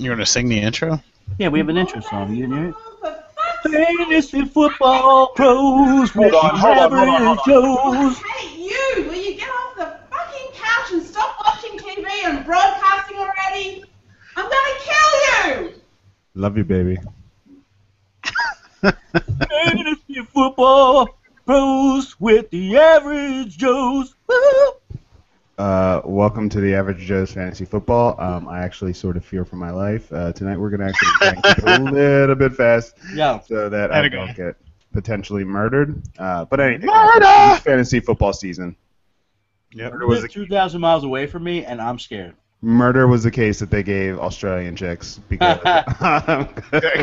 You're gonna sing the intro? Yeah, we have an intro song. You hear it? Fantasy football pros with the average Joes. Hey, you! Will you get off the fucking couch and stop watching TV and broadcasting already? I'm gonna kill you! Love you, baby. Fantasy football pros with the average Joes. Woo! Welcome to the Average Joe's Fantasy Football. I actually sort of fear for my life. Tonight we're going to actually try and keep it a little bit fast so that I don't get potentially murdered. But anyway, it's fantasy football season. Yep. Murder was 2,000 miles away from me, and I'm scared. Murder was the case that they gave Australian chicks because I'm gonna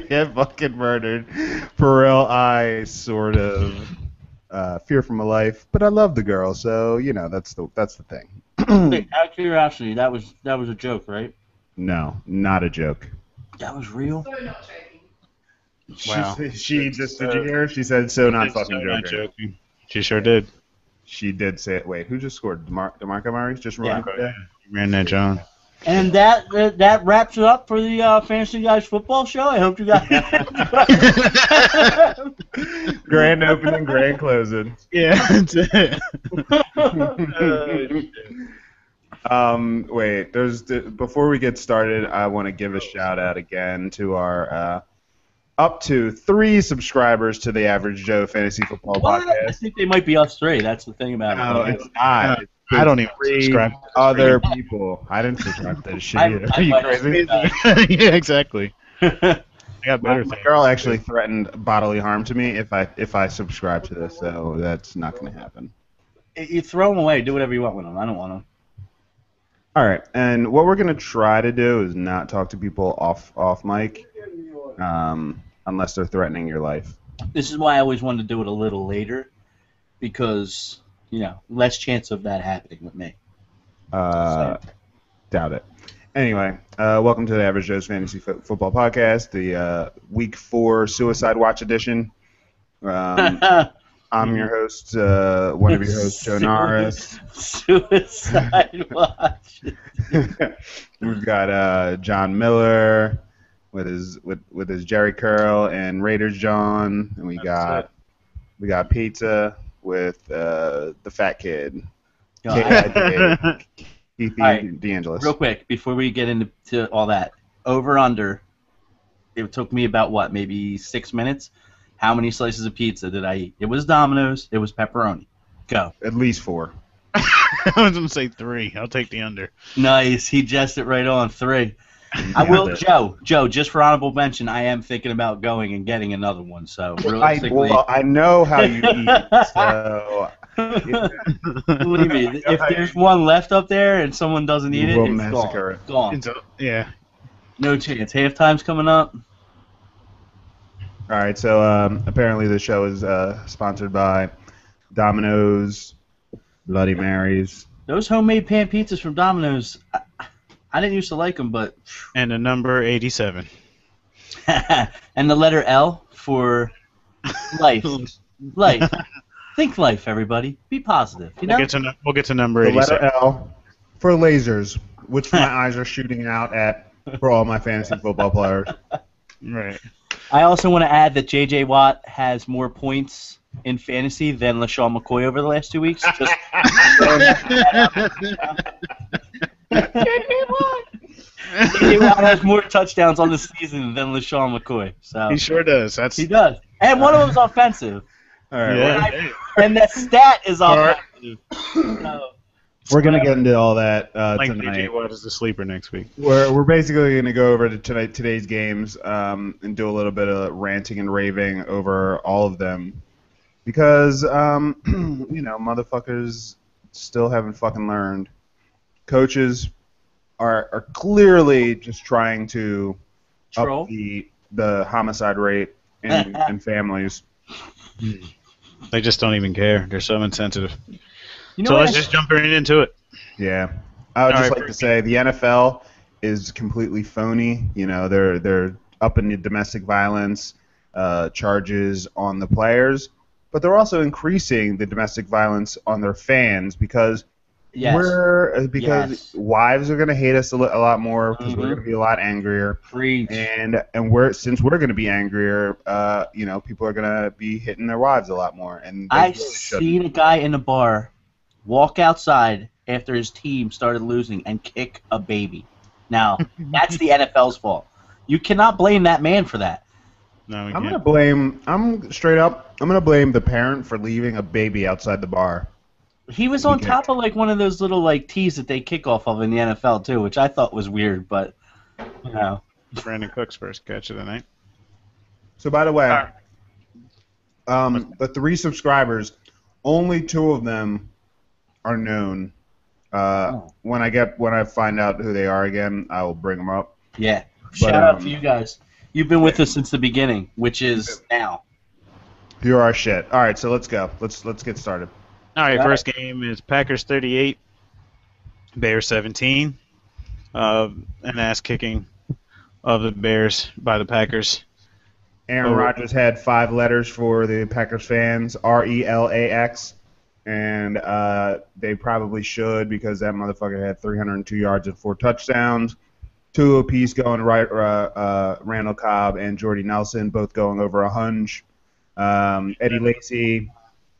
get fucking murdered. For real, I sort of fear for my life, but I love the girl, so you know that's the thing. Wait, out of curiosity, that was a joke, right? No, not a joke. That was real. So not joking. Wow. She just did you hear her? She said so not fucking joking. She sure did. She did say it. Wait, who just scored? DeMarco Murray just ran. Yeah. Ran that John. And that wraps it up for the Fantasy Guys football show. I hope you guys. Grand opening, grand closing. Yeah, that's it. Wait. Before we get started, I want to give a shout out again to our up to 3 subscribers to the Average Joe Fantasy Football Podcast. I think they might be us 3. That's the thing about it. No, it's not. I don't even subscribe to other people. I didn't subscribe to this shit either. Are you crazy? Yeah, exactly. I got better things. My girl actually threatened bodily harm to me if I subscribe to this, so that's not going to happen. You throw them away. Do whatever you want with them. I don't want them. All right, and what we're going to try to do is not talk to people off mic, unless they're threatening your life. This is why I always wanted to do it a little later, because, you know, less chance of that happening with me. Doubt it. Anyway, welcome to the Average Joe's Fantasy Football Podcast, the Week 4 Suicide Watch edition. I'm your host, one of your hosts, Joe Norris. Suicide Watch. We've got John Miller with his Jerry Curl and Raiders John, and we got Pizza with the fat kid. Keith DeAngelis. Real quick, before we get into all that, over under, it took me about, maybe 6 minutes? How many slices of pizza did I eat? It was Domino's. It was pepperoni. Go. At least 4. I was going to say 3. I'll take the under. Nice. He just it right on. 3. I will, Joe, just for honorable mention, I am thinking about going and getting another one. So realistically, I know how you eat. So what do you mean? If there's one left up there and someone doesn't eat it, it's gone. Yeah. No chance. Halftime's coming up. All right. So apparently the show is sponsored by Domino's, Bloody Marys. Those homemade pan pizzas from Domino's. I didn't used to like them, but... And the number 87. And the letter L for life. Life. Think life, everybody. Be positive. You know? We'll get to number 87. The letter L for lasers, which my eyes are shooting out at for all my fantasy football players. Right. I also want to add that J.J. Watt has more points in fantasy than LaShawn McCoy over the last 2 weeks. Just J.J. Watt has more touchdowns on the season than LaShawn McCoy. So he sure does. He does. And one of them's offensive. All right. Yeah. And the stat is offensive. So, we're going to get into all that like tonight. J.J. Watt is the sleeper next week. We're basically going to go over to today's games and do a little bit of ranting and raving over all of them. Because, motherfuckers still haven't fucking learned. Coaches are clearly just trying to up the homicide rate in families. They just don't even care. They're so insensitive. you know So what let's just jump right into it. Yeah. I would just like to say the NFL is completely phony. You know, they're up in the domestic violence charges on the players, but they're also increasing the domestic violence on their fans because Because Yes. wives are going to hate us a lot more because we're Mhm. going to be a lot angrier. Preach. And since we're going to be angrier, people are going to be hitting their wives a lot more. And they I really shouldn't. seen a guy in a bar walk outside after his team started losing and kick a baby. Now, that's the NFL's fault. You cannot blame that man for that. No, we I'm can't. going to blame the parent for leaving a baby outside the bar. He was on top of like one of those little like tees that they kick off of in the NFL too, which I thought was weird, but you know. Brandon Cook's first catch of the night. So by the way, the 3 subscribers, only 2 of them are known. When I find out who they are again, I will bring them up. Yeah. Shout out to you guys. You've been with us since the beginning, which is now. You're our shit. All right, so let's go. Let's get started. All right, Got first game is Packers 38, Bears 17. An ass kicking of the Bears by the Packers. Aaron Rodgers had 5 letters for the Packers fans, RELAX, and they probably should because that motherfucker had 302 yards and 4 touchdowns. 2 apiece going right. Randall Cobb and Jordy Nelson both going over 100. Eddie Lacy.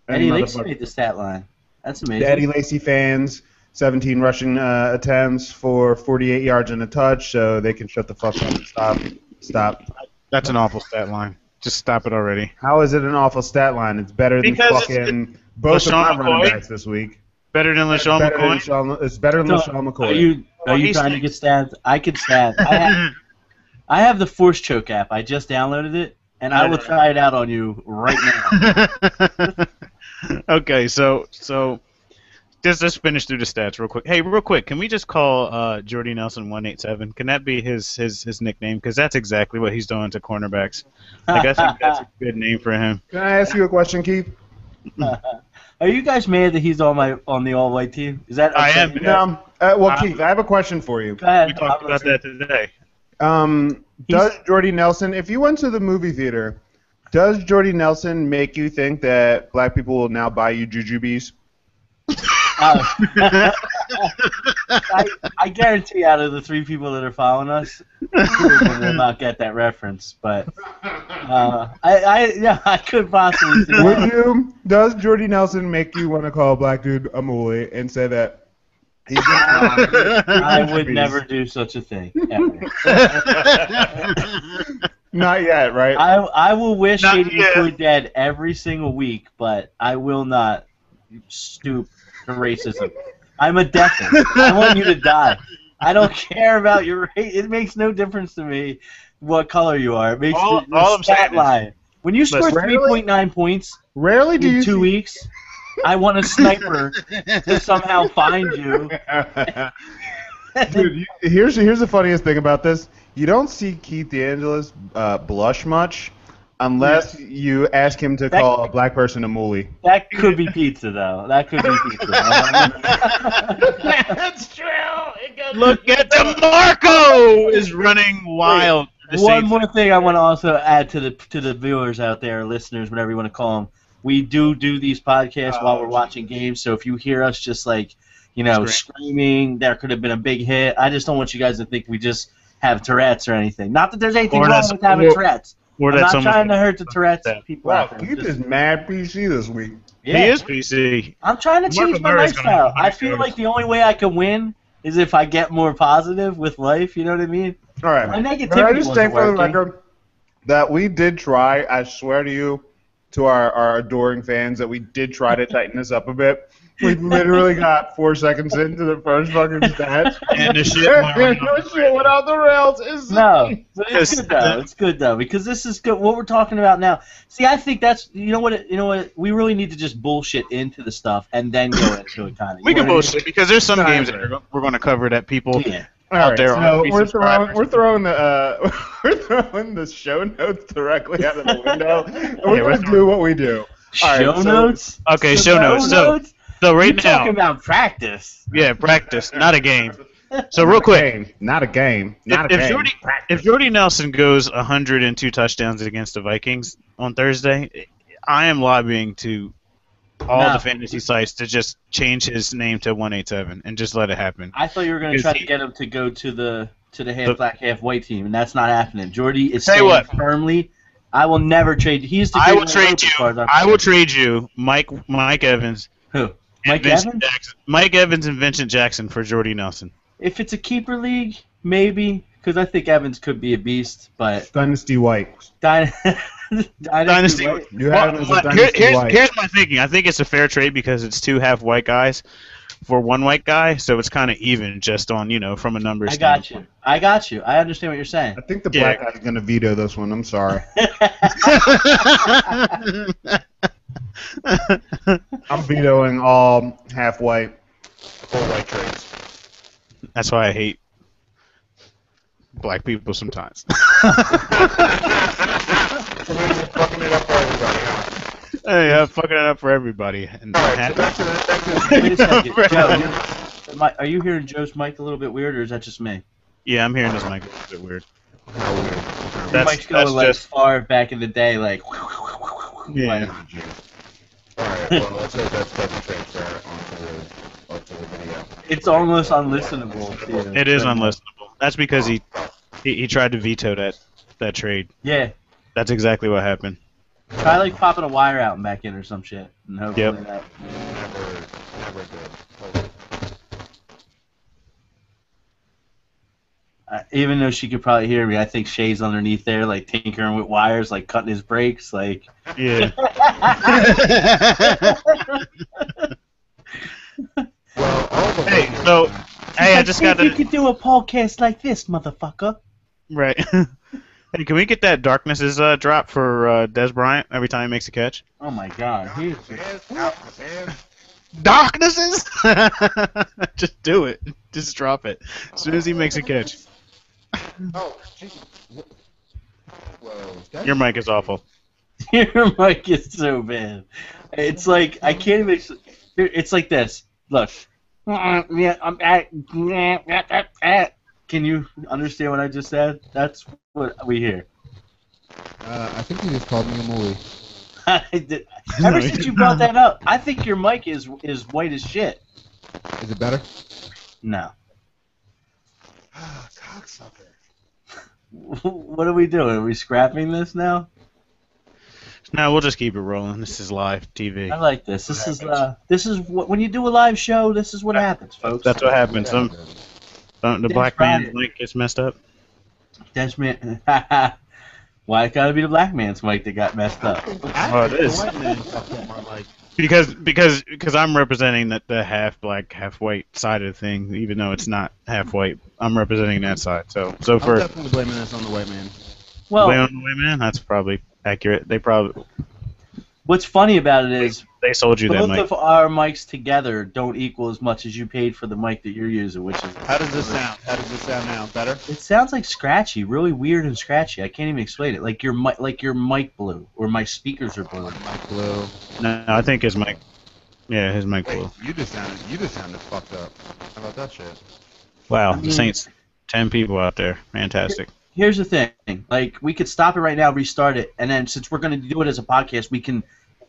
Eddie Lacy made the stat line. That's amazing. The Eddie Lacy fans, 17 rushing attempts for 48 yards and a touch, so they can shut the fuck up and stop. That's an awful stat line. Just stop it already. How is it an awful stat line? It's better than fucking both of my LaShawn running McCoy? backs this week. Better than LaShawn McCoy? It's better than LaShawn McCoy. Are you trying to get stats? I could stat. I have the Force Choke app. I just downloaded it, and I will try it out on you right now. Okay, so just finish through the stats real quick. Hey, real quick, can we just call Jordy Nelson 187? Can that be his nickname? Because that's exactly what he's doing to cornerbacks. Like, I think that's a good name for him. Can I ask you a question, Keith? Are you guys mad that he's on the all-white team? Is that I am. No. Keith, I have a question for you. Go ahead. We talked about that today. Does Jordy Nelson, if you went to the movie theater, does Jordy Nelson make you think that black people will now buy you jujubes? I guarantee out of the 3 people that are following us, 2 of them will not get that reference. But I could possibly see Would that. you? Does Jordy Nelson make you want to call a black dude a moolie and say that he's I would never do such a thing. Ever. Not yet, right? I will wish Not Katie yet. were dead every single week, but I will not stoop to racism. I'm a deafin. I want you to die. I don't care about your race. It makes no difference to me what color you are. It makes All the I'm stat saying is- line. When you score Listen, 3.9 points Rarely do in you 2 weeks, I want a sniper to somehow find you. Dude, here's the funniest thing about this. You don't see Keith DeAngelis blush much unless you ask him to call a black person a moolie. That could be pizza, though. That could be pizza. That's true. Look at DeMarco is running wild. One more thing I want to also add to the viewers out there, listeners, whatever you want to call them. We do these podcasts while we're watching games, so if you hear us just like, screaming, there could have been a big hit. I just don't want you guys to think we just have Tourette's or anything. Not that there's anything wrong with having Tourette's. I'm not trying to hurt the Tourette's people Wow, out there. Keith is mad PC this week. Yeah. He is PC. I'm trying to change my Murray's gonna lifestyle. have I feel like the only way I can win is if I get more positive with life. You know what I mean? All right. My negativity Can I just wasn't say for the working. record that we did try, I swear to you, to our adoring fans, that we did try to tighten this up a bit. We literally got 4 seconds into the first fucking stat. And the shit The shit went out the rails. No, but it's good though. It's good though because this is good. What we're talking about now. See, I think that's you know what we really need to just bullshit into the stuff and then go into it kind of. We can bullshit because there's some games that we're going to cover that people Yeah. out there so on we're throwing the show notes directly out of the window. And we're going to do what we do. All right, Show notes. Okay, show notes. So right You're now, talking about practice. yeah, practice, not a game. So real quick, Not a game. Not a game. if Jordy Nelson goes 102 touchdowns against the Vikings on Thursday, I am lobbying to all the fantasy sites to just change his name to 187 and just let it happen. I thought you were going to try to get him to go to the half black, half white team, and that's not happening. Jordy is saying firmly, I will never trade you. He's the I will trade you. I will trade you Mike Evans. Who? Mike Evans? Mike Evans and Vincent Jackson for Jordy Nelson. If it's a keeper league, maybe, because I think Evans could be a beast, but Dynasty White. Dynasty White. You have him as a Dynasty White. Here's my thinking. I think it's a fair trade because it's 2 half white guys for 1 white guy, so it's kind of even just on, from a numbers standpoint. I got you. I understand what you're saying. I think the black guy's going to veto this one. I'm sorry. I'm vetoing all half white, 4 white trades. That's why I hate black people sometimes. Fucking it up for everybody, huh? Hey, I'm fucking it up for everybody. And all right, so back to Wait a second. Joe, are you hearing Joe's mic a little bit weird, or is that just me? Yeah, I'm hearing this mic a little bit weird. How weird? Your mic's going like just far back in the day, like. Yeah. All right, well, let's hope that doesn't transfer onto the video. It's almost unlistenable. It is unlistenable. That's because he tried to veto that trade. Yeah. That's exactly what happened. Try like popping a wire out and back in or some shit, and hopefully that. Never good. Even though she could probably hear me, I think Shay's underneath there, like tinkering with wires, like cutting his brakes, like. Yeah. Hey, so I just got to. You could do a podcast like this, motherfucker. Right. Hey, can we get that Darknesses drop for Des Bryant every time he makes a catch? Oh my God. Darknesses! Just do it. Just drop it. As soon as he makes a catch. Oh, jeez. Whoa. Your mic is awful. Your mic is so bad. It's like, I can't even... It's like this. Look. Can you understand what I just said? That's what we hear. I think you just called me a mooly. Ever since you brought that up, I think your mic is white as shit. Is it better? No. Cocksucker. What are we doing? Are we scrapping this now? No, we'll just keep it rolling. This is live TV. I like this. This is what when you do a live show. This is what happens, folks. That's what happens. The black man's mic gets messed up. Desmond, why it gotta be the black man's mic that got messed up? Oh, it is. Because I'm representing the half black, half white side of the thing, even though it's not half white. I'm representing that side. So for I'm definitely blaming this on the white man. Well, blame on the white man. That's probably accurate. They probably. What's funny about it is they sold you that mic. Both of our mics together don't equal as much as you paid for the mic that you're using, which is. How does this sound? How does this sound now? Better? It sounds like scratchy, really weird and scratchy. I can't even explain it. Like your mic blew, or my speakers are blue. Mic blew. No, I think his mic. Yeah, his mic blew. You just sounded fucked up. How about that shit? Wow, the Saints, 10 people out there, fantastic. Here's the thing, like we could stop it right now, restart it, and then since we're going to do it as a podcast, we can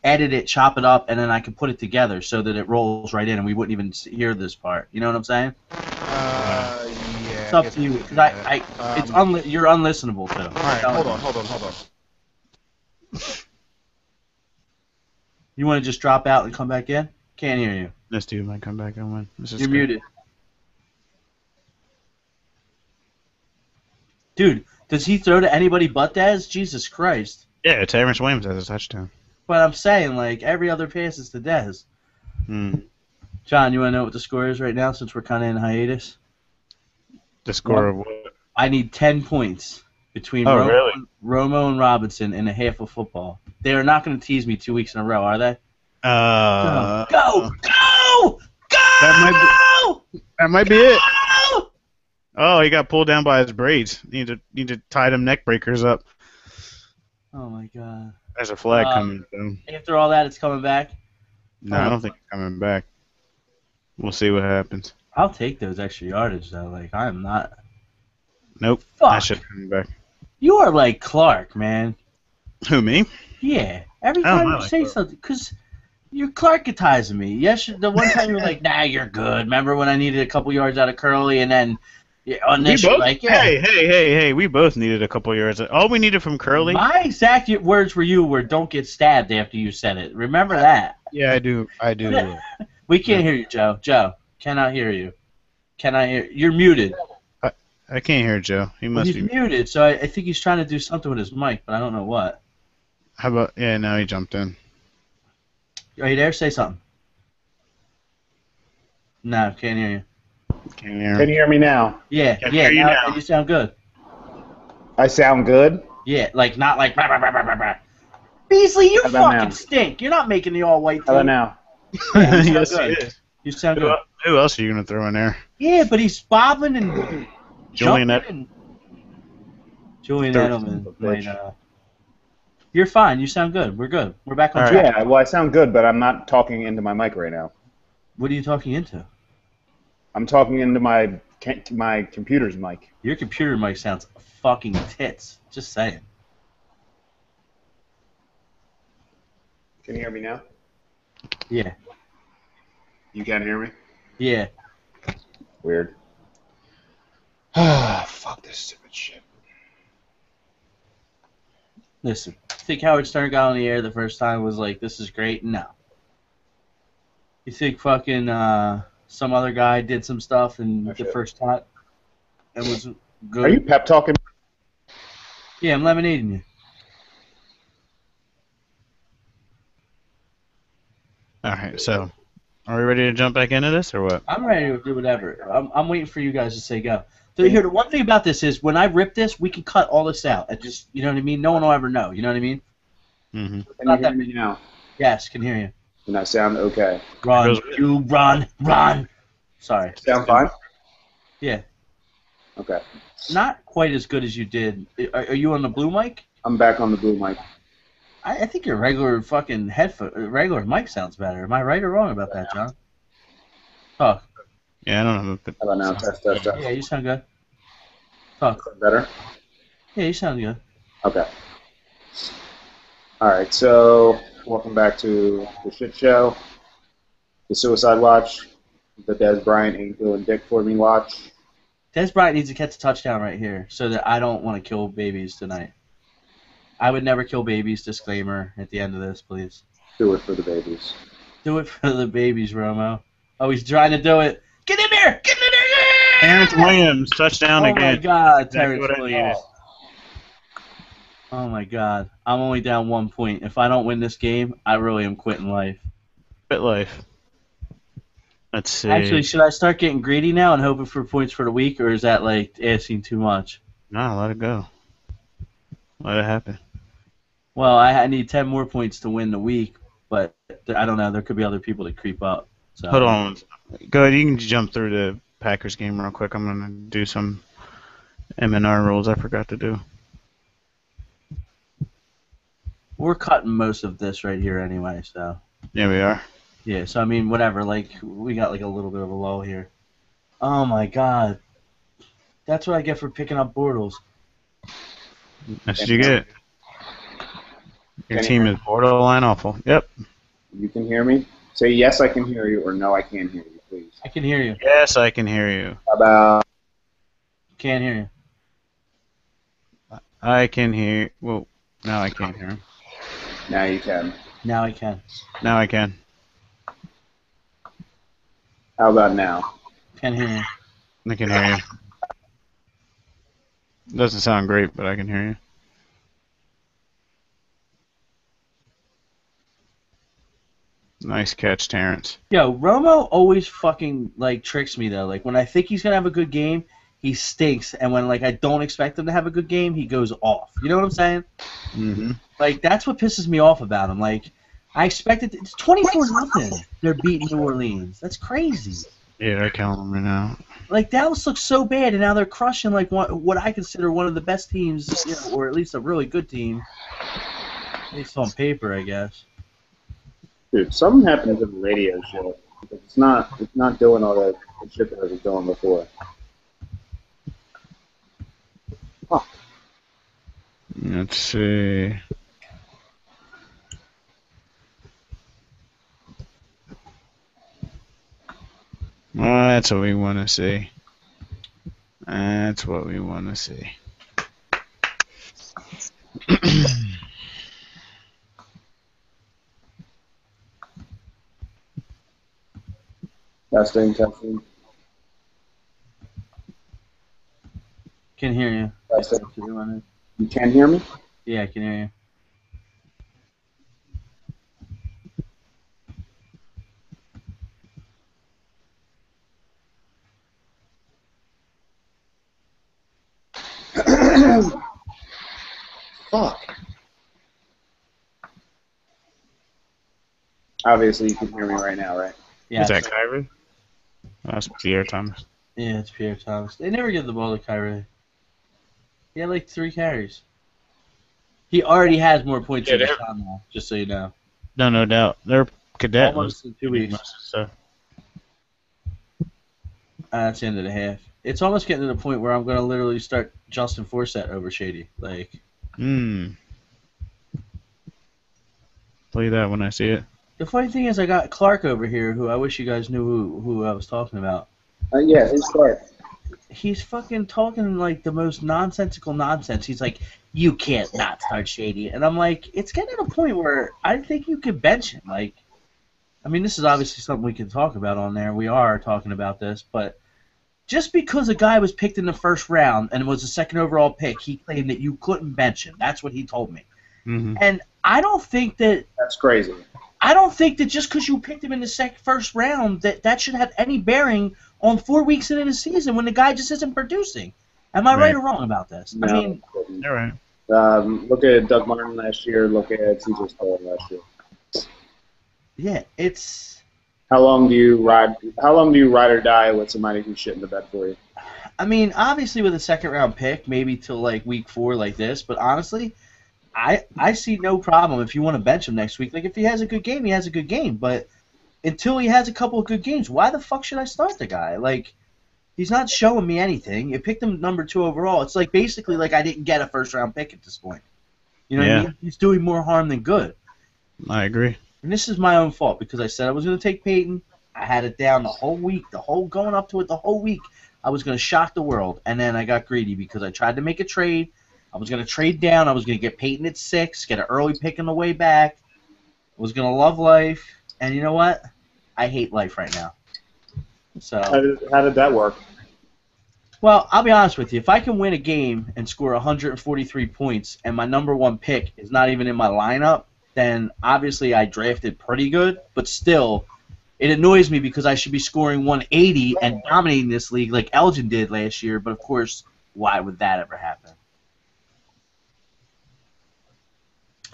edit it, chop it up, and then I can put it together so that it rolls right in, and we wouldn't even hear this part. You know what I'm saying? Yeah. It's up to you, because you're unlistenable too. All right, hold on. You want to just drop out and come back in? Can't hear you. This dude might come back on. You're muted. Dude, does he throw to anybody but Dez? Jesus Christ. Yeah, Terrence Williams has a touchdown. But I'm saying, like, every other pass is to Dez. John, you want to know what the score is right now since we're kind of in hiatus? The score of what? I need 10 points between Romo and Robinson in a half of football. They are not going to tease me 2 weeks in a row, are they? Go! That might be it. Oh, he got pulled down by his braids. Need to tie them neck breakers up. Oh my God. There's a flag coming. So. After all that, it's coming back? No, I don't think it's coming back. We'll see what happens. I'll take those extra yardage, though. Like, I am not... Nope. Fuck. That shit coming back. You are like Clark, man. Who, me? Yeah. Every time you say something, because You're Clarkitizing me. Yes, the one time you were like, nah, you're good. Remember when I needed a couple yards out of Curly, and then on this you're like, yeah. Hey, we both needed a couple yards. All we needed from Curly. My exact words for you were, don't get stabbed after you said it. Remember that? Yeah, I do. We can't hear you, Joe. Joe, cannot hear you. Cannot hear. You're muted. I can't hear Joe. He's muted, so I think he's trying to do something with his mic, but I don't know what. How about, yeah, now he jumped in. Are you there? Say something. No, can't hear you. Can't hear. Can you hear me now? Yeah, now you sound good. I sound good? Yeah, like not like bah, bah, bah, bah, bah, bah. Beasley, you fucking stink. You're not making the all-white team. How about now? Yeah, you yes, sound good. You sound good. Who else are you going to throw in there? Yeah, but he's bobbing and Julian Edelman. You're fine. You sound good. We're good. We're back on track. Yeah, well, I sound good, but I'm not talking into my mic right now. What are you talking into? I'm talking into my computer's mic. Your computer mic sounds fucking tits. Just saying. Can you hear me now? Yeah. You can't hear me? Yeah. Weird. Ah, fuck this stupid shit. Listen, think Howard Stern got on the air the first time was like, this is great? No. You think fucking some other guy did some stuff and the first time it was good? Are you pep talking? Yeah, I'm lemonading you. All right, so are we ready to jump back into this or what? I'm ready to do whatever. I'm waiting for you guys to say go. So here, the one thing about this is when I rip this, we can cut all this out. I just, you know what I mean? No one will ever know. You know what I mean? Mm-hmm. Can you hear me now? Yes, can hear you. And I sound okay. Run, you run. Sorry. Sound fine? Yeah. Okay. Not quite as good as you did. Are you on the blue mic? I'm back on the blue mic. I think your regular fucking regular mic sounds better. Am I right or wrong about that, John? Talk. Yeah, I don't know. How about now? Test. Yeah, you sound good. Talk. Better? Yeah, you sound good. Okay. All right, so welcome back to the shit show, the Suicide Watch, the Dez Bryant ain't doing dick for me watch. Dez Bryant needs to catch a touchdown right here so that I don't want to kill babies tonight. I would never kill babies, disclaimer at the end of this, please. Do it for the babies. Do it for the babies, Romo. Oh, he's trying to do it. Get in there! Get in there! Terrence Williams, touchdown again. Oh, my God, Terrence Williams. Oh, my God. I'm only down 1 point. If I don't win this game, I really am quitting life. Quit life. Let's see. Actually, should I start getting greedy now and hoping for points for the week, or is that, like, asking too much? No, let it go. Let it happen. Well, I need 10 more points to win the week, but I don't know. There could be other people that creep up. So. Hold on. Go ahead. You can jump through the Packers game real quick. I'm going to do some M&R rules I forgot to do. We're cutting most of this right here anyway, so. Yeah, we are. Yeah, so, I mean, whatever. Like, we got, like, a little bit of a lull here. Oh, my God. That's what I get for picking up Bortles. That's what you get. Your team is borderline awful. Yep. You can hear me? Say yes, I can hear you, or no, I can't hear you, please. I can hear you. Yes, I can hear you. How about... Can't hear you. I can hear... Well, now I can't hear him. Now you can. Now I can. Now I can. How about now? Can't hear you. I can hear you. Doesn't sound great, but I can hear you. Nice catch, Terrence. Yo, Romo always fucking, like, tricks me, though. Like, when I think he's going to have a good game, he stinks. And when, like, I don't expect him to have a good game, he goes off. You know what I'm saying? Mm-hmm. Like, that's what pisses me off about him. Like, I expected... It's 24-0. They're beating New Orleans. That's crazy. Yeah, they're killing them right now. Like, Dallas looks so bad, and now they're crushing, like, what I consider one of the best teams, you know, or at least a really good team. At least on paper, I guess. Dude, something happened to the radio show. It's not doing all the shit that it was doing before. Huh. Let's see. That's what we want to see. That's what we want to see. Testing. Can hear you. Testing. You can hear me? Yeah, I can hear you. Fuck. Obviously, you can hear me right now, right? Yeah. Is that Kyrie? That's Pierre Thomas. Yeah, it's Pierre Thomas. They never give the ball to Kyrie. He had like 3 carries. He already has more points than Deshaun now, just so you know. No doubt. They're cadet. Almost in 2 weeks. So. That's the end of the half. It's almost getting to the point where I'm going to literally start Justin Forsett over Shady. Like. Play that when I see it. The funny thing is, I got Clark over here, who I wish you guys knew who I was talking about. Yeah, who's Clark? He's fucking talking like the most nonsensical nonsense. He's like, you can't not start Shady. And I'm like, it's getting to the point where I think you could bench him. Like, I mean, this is obviously something we can talk about on there. We are talking about this. But just because a guy was picked in the first round and was a second overall pick, he claimed that you couldn't bench him. That's what he told me. Mm-hmm. And I don't think that... That's crazy. I don't think that just because you picked him in the first round that should have any bearing on 4 weeks into the season when the guy just isn't producing. Am I right or wrong about this? No, I mean, you're right. Look at Doug Martin last year. Look at C.J. Spiller last year. Yeah, it's. How long do you ride or die with somebody who's shit in the bed for you? I mean, obviously with a second round pick, maybe till like week 4 like this. But honestly, I see no problem if you want to bench him next week. Like if he has a good game, he has a good game. But until he has a couple of good games, why the fuck should I start the guy? Like, he's not showing me anything. You picked him number 2 overall. It's like basically like I didn't get a first round pick at this point. You know what I mean? He's doing more harm than good. I agree. And this is my own fault because I said I was going to take Peyton. I had it down the whole week, going up to it the whole week. I was going to shock the world. And then I got greedy because I tried to make a trade. I was going to trade down. I was going to get Peyton at 6, get an early pick on the way back. I was going to love life. And you know what? I hate life right now. So how did that work? Well, I'll be honest with you. If I can win a game and score 143 points and my number 1 pick is not even in my lineup, then obviously I drafted pretty good. But still, it annoys me because I should be scoring 180 and dominating this league like Elgin did last year. But, of course, why would that ever happen?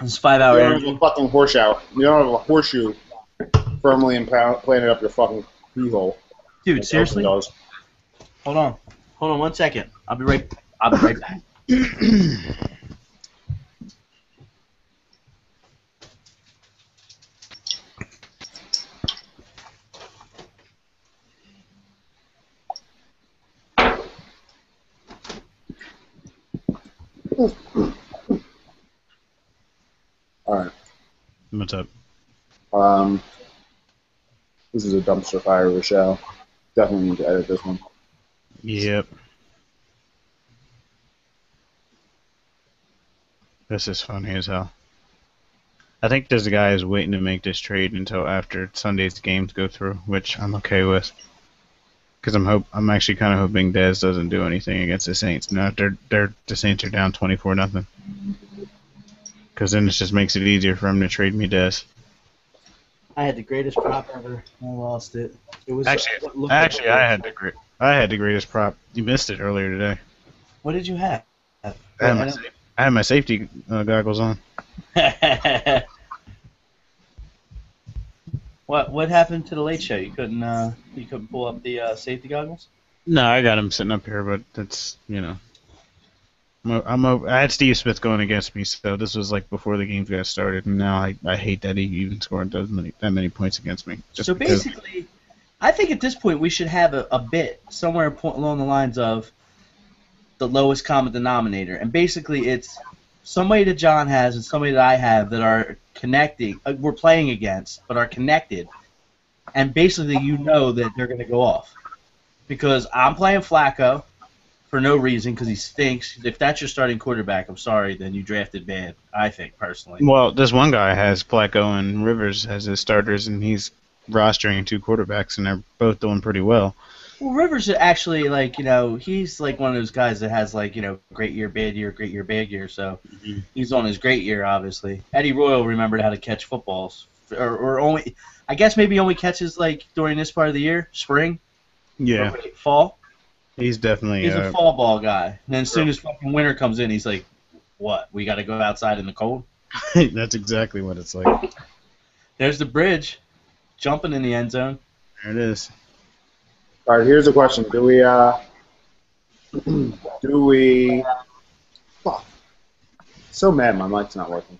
It's 5-hour You don't have a fucking horseshoe. You don't have a horseshoe firmly planted up your fucking pee hole. Dude, seriously? Hold on 1 second. I'll be right back. All right. What's up? This is a dumpster fire of a show. Definitely need to edit this one. Yep. This is funny as hell. I think this guy is waiting to make this trade until after Sunday's games go through, which I'm okay with. Because I'm actually kind of hoping Dez doesn't do anything against the Saints. Now the Saints are down 24-0. Because then it just makes it easier for him to trade me Dez. I had the greatest prop ever. I lost it. It was actually I had the greatest prop. You missed it earlier today. What did you have? I had my safety goggles on. What happened to the late show? You couldn't pull up the safety goggles? No, I got him sitting up here, but that's I had Steve Smith going against me, so this was like before the games got started, and now I hate that he even scored that many points against me. So basically, I think at this point we should have a bit somewhere along the lines of the lowest common denominator, and basically it's somebody that John has and somebody that I have that are connecting, we're playing against, but are connected, and basically you know that they're going to go off. because I'm playing Flacco for no reason because he stinks. If that's your starting quarterback, I'm sorry, then you drafted bad, I think, personally. Well, this one guy has Flacco and Rivers as his starters, and he's rostering 2 quarterbacks, and they're both doing pretty well. Well, Rivers actually, like, you know, he's like one of those guys that has, like, you know, great year, bad year, great year, bad year. So he's on his great year, obviously. Eddie Royal remembered how to catch footballs, or only, I guess maybe only catches like during this part of the year, spring, fall. He's definitely a fall ball guy. And then as soon as fucking winter comes in, he's like, "What? We got to go outside in the cold?" That's exactly what it's like. There's the bridge, jumping in the end zone. There it is. All right, here's the question: Do we? Fuck. So mad, my mic's not working.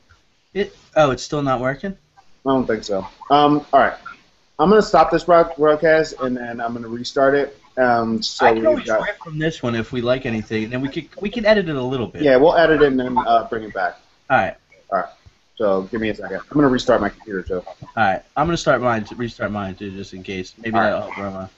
It's still not working? I don't think so. All right, I'm gonna stop this broadcast and then I'm gonna restart it. So I can always rip from this one if we like anything, and then we can edit it a little bit. Yeah, we'll edit it and then bring it back. All right. So give me a second. I'm gonna restart my computer too. All right, I'm gonna restart mine too, just in case. Maybe that'll help Roma.